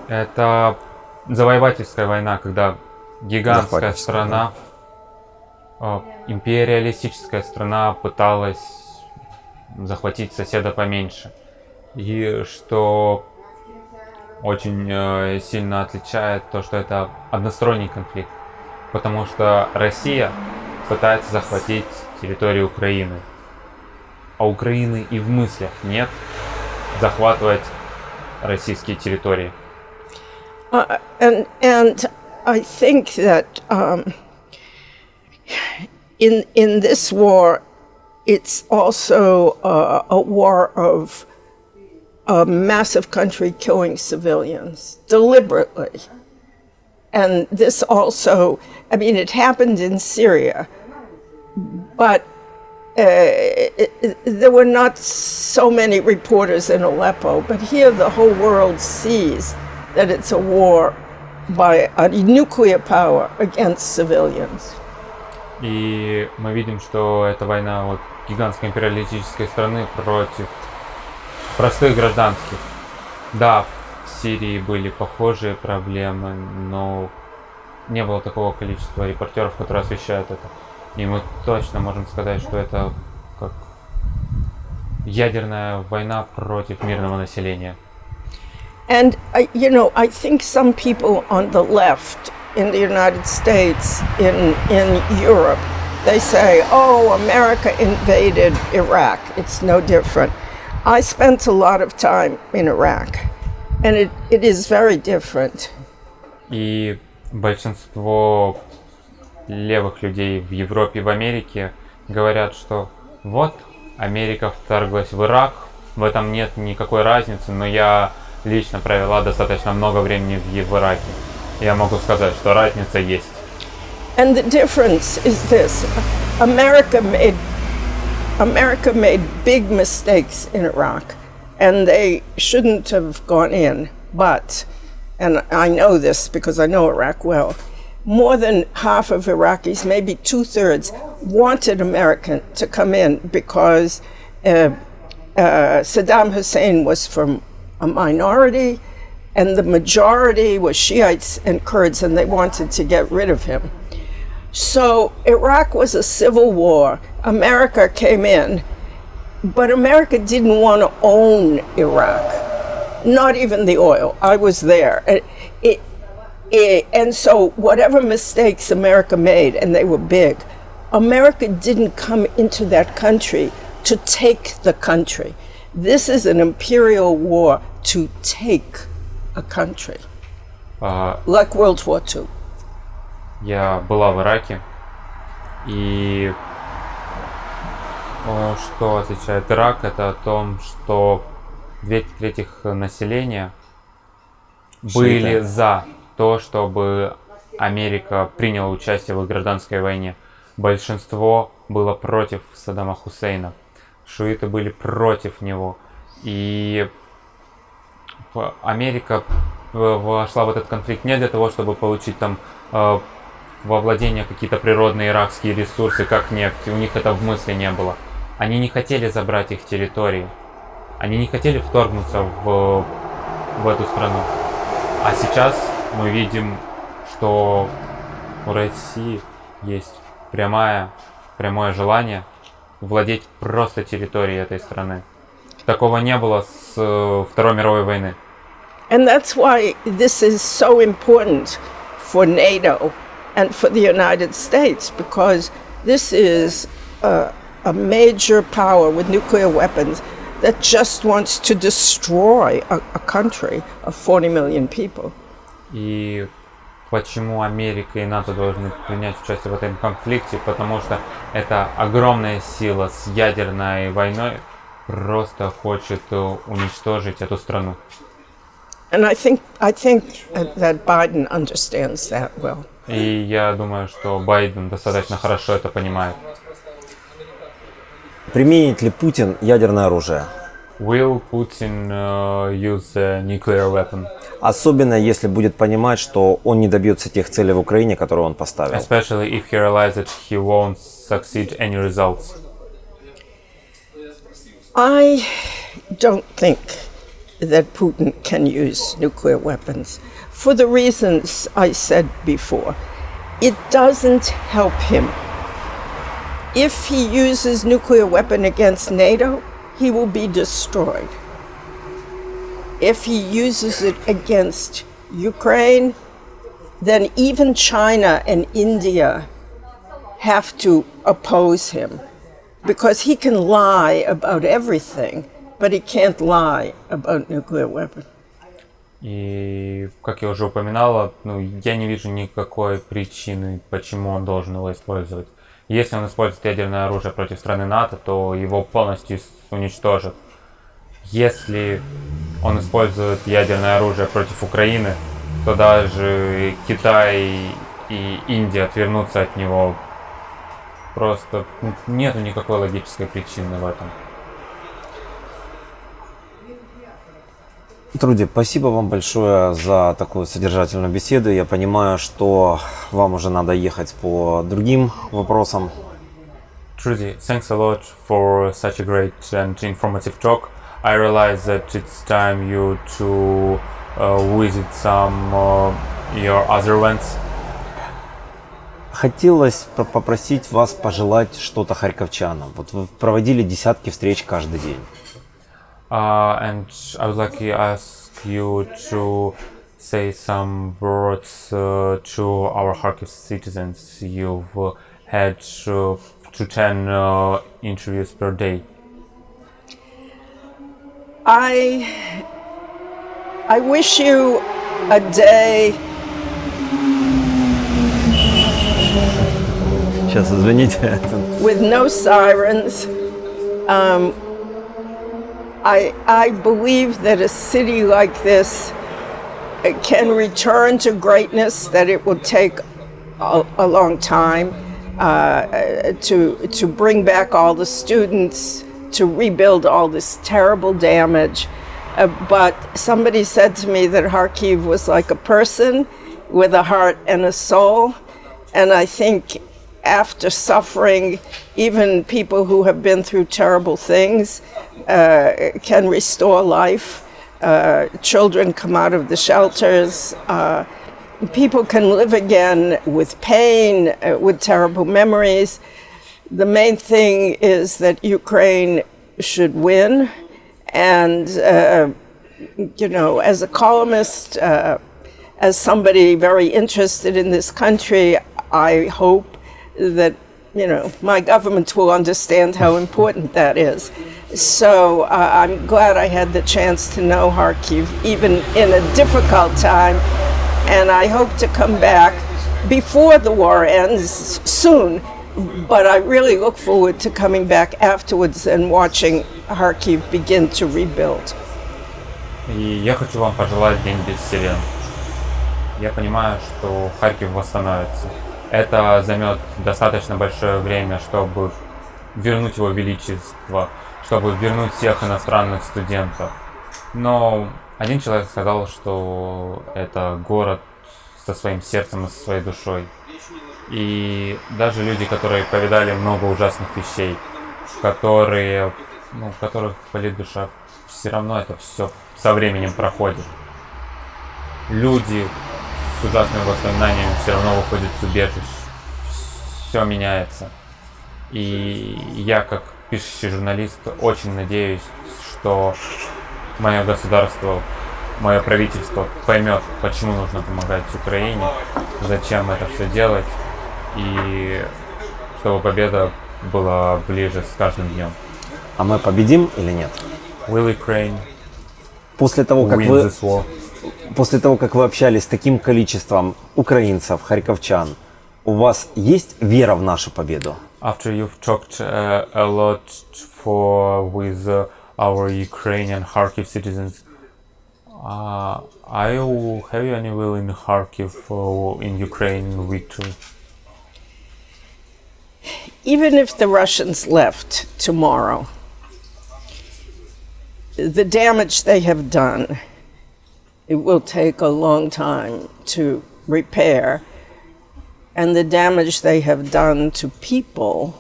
Это завоевательская война, когда гигантская страна, империалистическая страна пыталась захватить соседа поменьше. И что очень сильно отличает то, что это односторонний конфликт. Потому что Россия пытается захватить территорию Украины. А Украины и в мыслях нет захватывать российские территории. And I think that in this war, it's also a war of a massive country killing civilians deliberately. And this also, I mean, it happened in Syria, but there were not so many reporters in Aleppo, but here the whole world sees that it's a war by a nuclear power against civilians. И мы видим, что это война вот гигантской империалистической страны против простых гражданских. Да, в Сирии были похожие проблемы, но не было такого количества репортеров, которые освещают это. И мы точно можем сказать, что это как ядерная война против мирного населения. And, you know, I think some people on the left in the United States, in Europe, they say, oh, America invaded Iraq. It's no different. I spent a lot of time in Iraq, and it is very different. И большинство левых людей в Европе и в Америке говорят, что вот, Америка вторглась в Ирак, в этом нет никакой разницы, но я лично провела достаточно много времени в Ираке. Я могу сказать, что разница есть. And the difference is this: America made big mistakes in Iraq, and they shouldn't have gone in. But, and I know this because I know Iraq well, more than half of Iraqis, maybe 2/3, wanted America to come in because Saddam Hussein was from a minority, and the majority was Shiites and Kurds, and they wanted to get rid of him. So Iraq was a civil war. America came in, but America didn't want to own Iraq, not even the oil. I was there. And so whatever mistakes America made, and they were big, America didn't come into that country to take the country. This is an imperial war to take a country, like World War II. Я была в Ираке, и что отличает Ирак, это о том, что 2/3 населения были за то, чтобы Америка приняла участие в гражданской войне. Большинство было против Саддама Хусейна. Шииты были против него. И Америка вошла в этот конфликт не для того, чтобы получить там во владение какие-то природные иракские ресурсы, как нефть. У них это в мысли не было. Они не хотели забрать их территории. Они не хотели вторгнуться в эту страну. А сейчас мы видим, что у России есть прямое желание владеть просто территорией этой страны. Такого не было с Второй мировой войны. And that's why this is so important for NATO and for the United States, because this is a major power with nuclear weapons that just wants to destroy a country of 40 million people. И почему Америка и НАТО должны принять участие в этом конфликте? Потому что это огромная сила с ядерной войной просто хочет уничтожить эту страну. And I think that Biden understands that well. И я думаю, что Байден достаточно хорошо это понимает. Применит ли Путин ядерное оружие? Will Putin use a nuclear weapon? Особенно если будет понимать, что он не добьется тех целей в Украине, которые он поставил. Especially if he realizes that he won't succeed any results. I don't think that Putin can use nuclear weapons for the reasons I said before. It doesn't help him. If he uses nuclear weapon against NATO, he will be destroyed. If he uses it against Ukraine, then even China and India have to oppose him, because he can lie about everything, but he can't lie about nuclear weapons. И, как я уже упоминала, я не вижу никакой причины, почему он должен его использовать. Если он использует ядерное оружие против страны НАТО, то его полностью уничтожат. Если он использует ядерное оружие против Украины, то даже Китай и Индия отвернутся от него. Просто нет никакой логической причины в этом. Труди, спасибо вам большое за такую содержательную беседу. Я понимаю, что вам уже надо ехать по другим вопросам. Trudy, thanks a lot for such a great and informative talk. I realize that it's time you to visit some your other events. Хотелось попросить вас пожелать что-то харьковчанам. Вот вы проводили десятки встреч каждый день. And I would like to ask you to say some words to our Kharkiv citizens. You've had 10 interviews per day. I wish you a day. Сейчас, извините. With no sirens. I believe that a city like this can return to greatness, that it will take a long time to bring back all the students, to rebuild all this terrible damage. But somebody said to me that Kharkiv was like a person with a heart and a soul. And I think after suffering, even people who have been through terrible things can restore life. Children come out of the shelters. People can live again with pain, with terrible memories. The main thing is that Ukraine should win. And, as a columnist, as somebody very interested in this country, I hope that, my government will understand how important that is. So I'm glad I had the chance to know Kharkiv, even in a difficult time. And I hope to come back before the war ends soon. But I really look forward to coming back afterwards and watching Kharkiv begin to rebuild. И я хочу вам пожелать день без сирен. Я понимаю, что Харьков восстановится. Это займет достаточно большое время, чтобы вернуть его величество, чтобы вернуть всех иностранных студентов. Но Один человек сказал, что это город со своим сердцем и со своей душой. И даже люди, которые повидали много ужасных вещей, у которых болит душа, все равно это все со временем проходит. Люди с ужасными воспоминаниями все равно выходят с убежищ. Все меняется. И я, как пишущий журналист, очень надеюсь, что мое государство, мое правительство поймет, почему нужно помогать Украине, зачем это все делать, и чтобы победа была ближе с каждым днем. А мы победим или нет? Will Ukraine После того, как win this war? После того, как вы общались с таким количеством украинцев, харьковчан, у вас есть вера в нашу победу? After you've talked a lot with our Ukrainian Kharkiv citizens, have you any will in Kharkiv in Ukraine victory? Even if the Russians left tomorrow, the damage they have done, it will take a long time to repair. And the damage they have done to people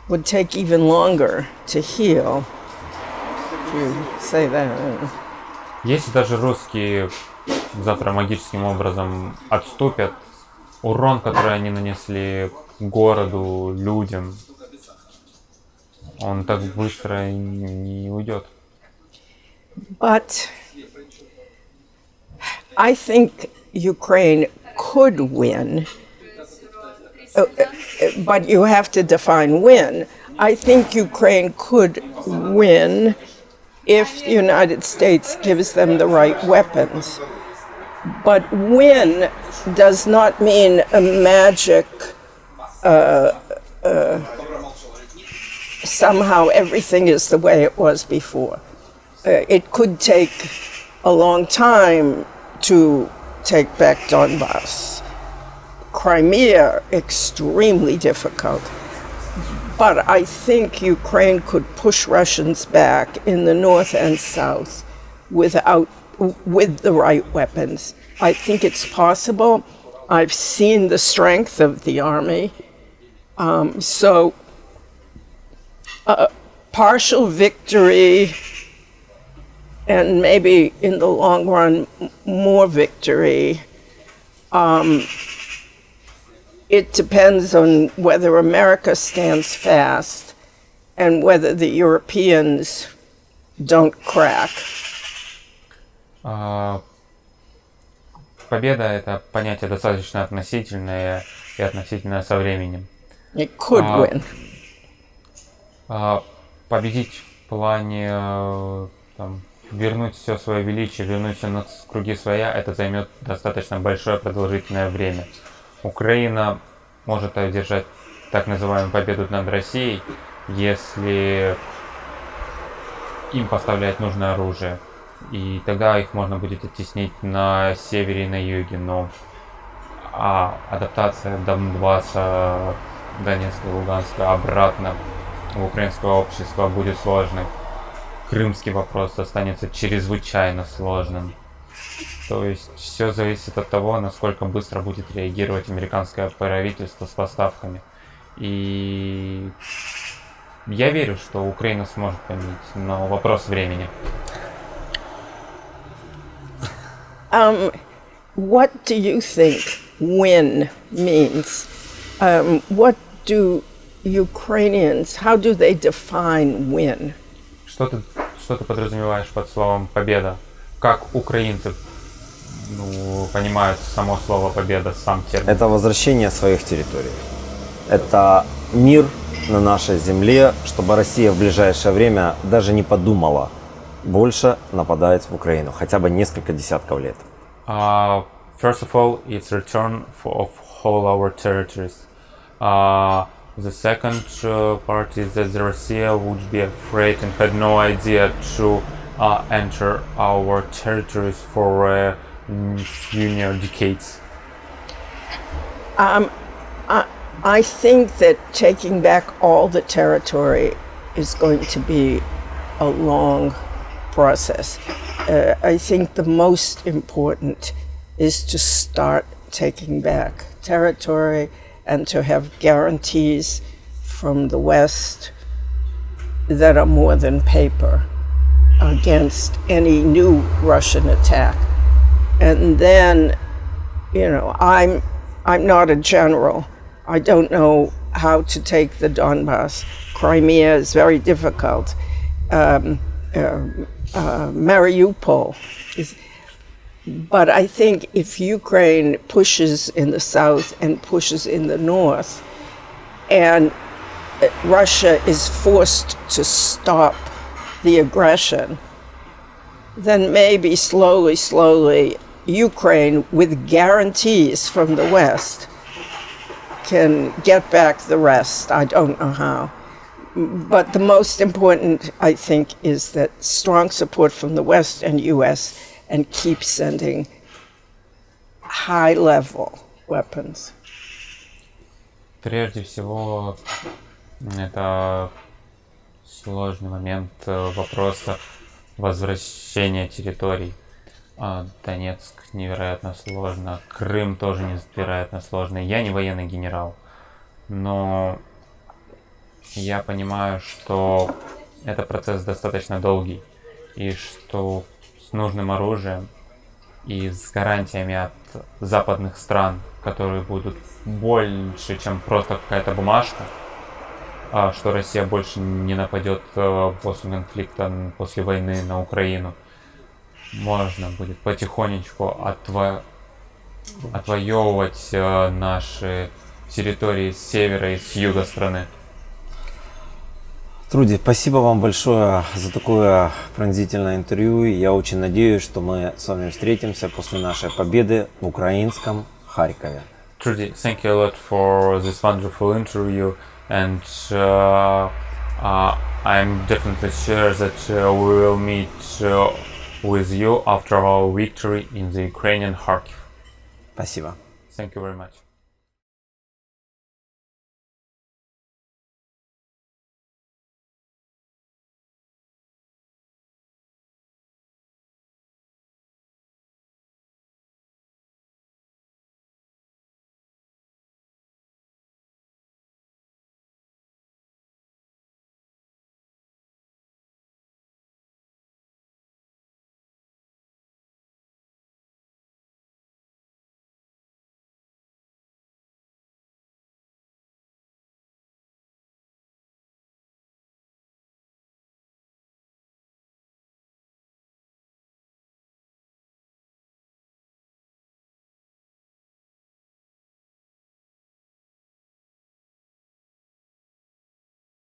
would take even longer to heal. You say that. Если даже русские завтра магическим образом отступят, урон, который они нанесли городу, людям, он так быстро не уйдет. But I think Ukraine could win, but you have to define win. I think Ukraine could win if the United States gives them the right weapons. But win does not mean a magic, somehow everything is the way it was before. It could take a long time to take back Donbass. Crimea, extremely difficult. But I think Ukraine could push Russians back in the north and south with the right weapons. I think it's possible. I've seen the strength of the army. So partial victory, and maybe in the long run, more victory. It depends on whether America stands fast and whether the Europeans don't crack. Победа — это понятие достаточно относительное и относительное со временем. It could win. Победить в плане вернуть все свое величие, вернуть все на круги своя, это займет достаточно большое продолжительное время. Украина может одержать так называемую победу над Россией, если им поставлять нужное оружие. И тогда их можно будет оттеснить на севере и на юге. Но адаптация Донбасса, Донецка и Луганска обратно в украинское общество будет сложной. Крымский вопрос останется чрезвычайно сложным. То есть все зависит от того, насколько быстро будет реагировать американское правительство с поставками. И я верю, что Украина сможет победить, но вопрос времени. What do you think win means? What do Ukrainians, how do they define win? Что ты подразумеваешь под словом «победа»? Как украинцы понимают само слово «победа», сам термин? Это возвращение своих территорий. Это мир на нашей земле, чтобы Россия в ближайшее время даже не подумала больше нападать в Украину, хотя бы несколько десятков лет. First of all, it's return of all our territories. The second part is that Russia would be afraid and had no idea to enter our territories for a few decades. I think that taking back all the territory is going to be a long process. I think the most important is to start taking back territory and to have guarantees from the West that are more than paper against any new Russian attack. And then, you know, I'm not a general. I don't know how to take the Donbass. Crimea is very difficult. Mariupol is. But I think if Ukraine pushes in the south and pushes in the north, and Russia is forced to stop the aggression, then maybe slowly, Ukraine, with guarantees from the West, can get back the rest. I don't know how. But the most important, I think, is that strong support from the West and US, and keep sending high-level weapons. Прежде всего, это сложный момент вопроса возвращения территорий. Донецк невероятно сложно, Крым тоже невероятно сложно. Я не военный генерал, но я понимаю, что это процесс достаточно долгий, и что с нужным оружием и с гарантиями от западных стран, которые будут больше, чем просто какая-то бумажка, что Россия больше не нападет после конфликта, после войны на Украину, можно будет потихонечку отвоевывать наши территории с севера и с юга страны. Труди, спасибо вам большое за такое пронзительное интервью. Я очень надеюсь, что мы с вами встретимся после нашей победы в украинском Харькове. Trudy, thank you a lot for this wonderful interview, and I'm definitely sure that we will meet with you after our victory in the Ukrainian Kharkiv. Спасибо. Thank you very much.